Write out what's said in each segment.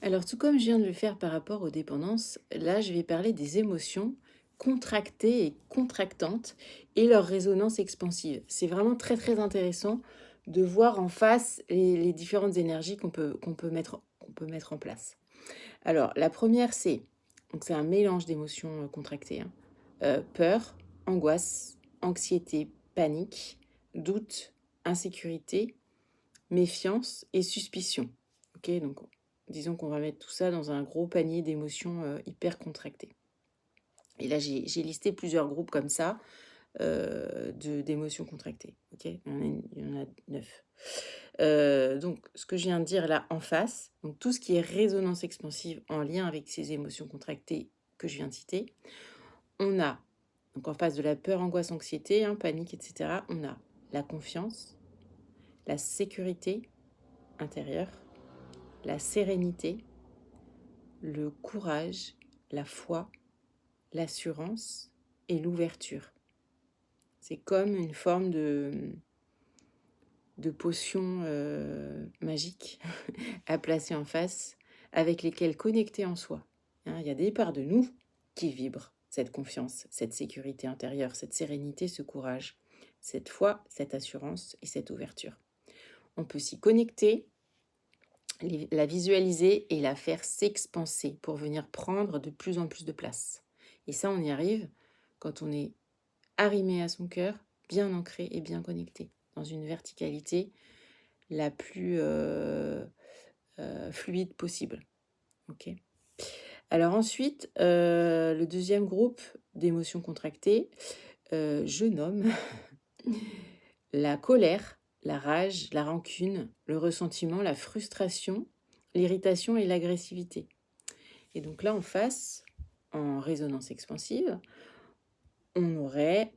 Alors, tout comme je viens de le faire par rapport aux dépendances, là, je vais parler des émotions contractées et contractantes et leur résonance expansive. C'est vraiment très, très intéressant de voir en face les différentes énergies qu'on peut mettre en place. Alors, la première, c'est un mélange d'émotions contractées, hein. Peur, angoisse, anxiété, panique, doute, insécurité, méfiance et suspicion. Ok, donc disons qu'on va mettre tout ça dans un gros panier d'émotions hyper contractées. Et là, j'ai listé plusieurs groupes comme ça d'émotions contractées. Ok, il y en a 9. Donc, ce que je viens de dire là en face, donc tout ce qui est résonance expansive en lien avec ces émotions contractées que je viens de citer, on a, donc en face de la peur, angoisse, anxiété, hein, panique, etc., on a la confiance, la sécurité intérieure, la sérénité, le courage, la foi, l'assurance et l'ouverture. C'est comme une forme de potion magique à placer en face, avec lesquelles connecter en soi. Hein, il y a des parts de nous qui vibrent cette confiance, cette sécurité intérieure, cette sérénité, ce courage, cette foi, cette assurance et cette ouverture. On peut s'y connecter, la visualiser et la faire s'expanser pour venir prendre de plus en plus de place. Et ça, on y arrive quand on est arrimé à son cœur, bien ancré et bien connecté, dans une verticalité la plus fluide possible. Ok. Alors ensuite, le deuxième groupe d'émotions contractées, je nomme la colère, la rage, la rancune, le ressentiment, la frustration, l'irritation et l'agressivité. Et donc là, en face, en résonance expansive, on aurait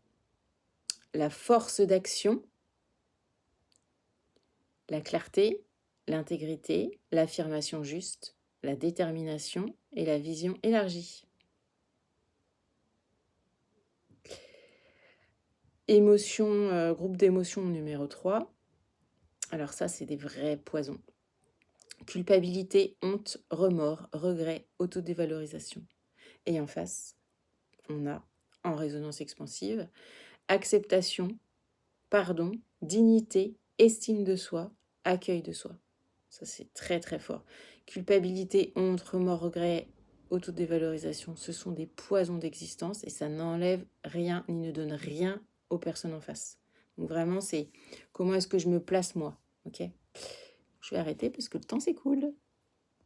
la force d'action, la clarté, l'intégrité, l'affirmation juste, la détermination et la vision élargie. Groupe d'émotions numéro 3. Alors ça, c'est des vrais poisons. Culpabilité, honte, remords, regret, autodévalorisation. Et en face, on a, en résonance expansive, acceptation, pardon, dignité, estime de soi, accueil de soi. Ça, c'est très très fort. Culpabilité, honte, remords, regret, autodévalorisation, ce sont des poisons d'existence et ça n'enlève rien ni ne donne rien aux personnes en face. Donc vraiment, c'est comment est-ce que je me place moi, ok? Je vais arrêter parce que le temps s'écoule.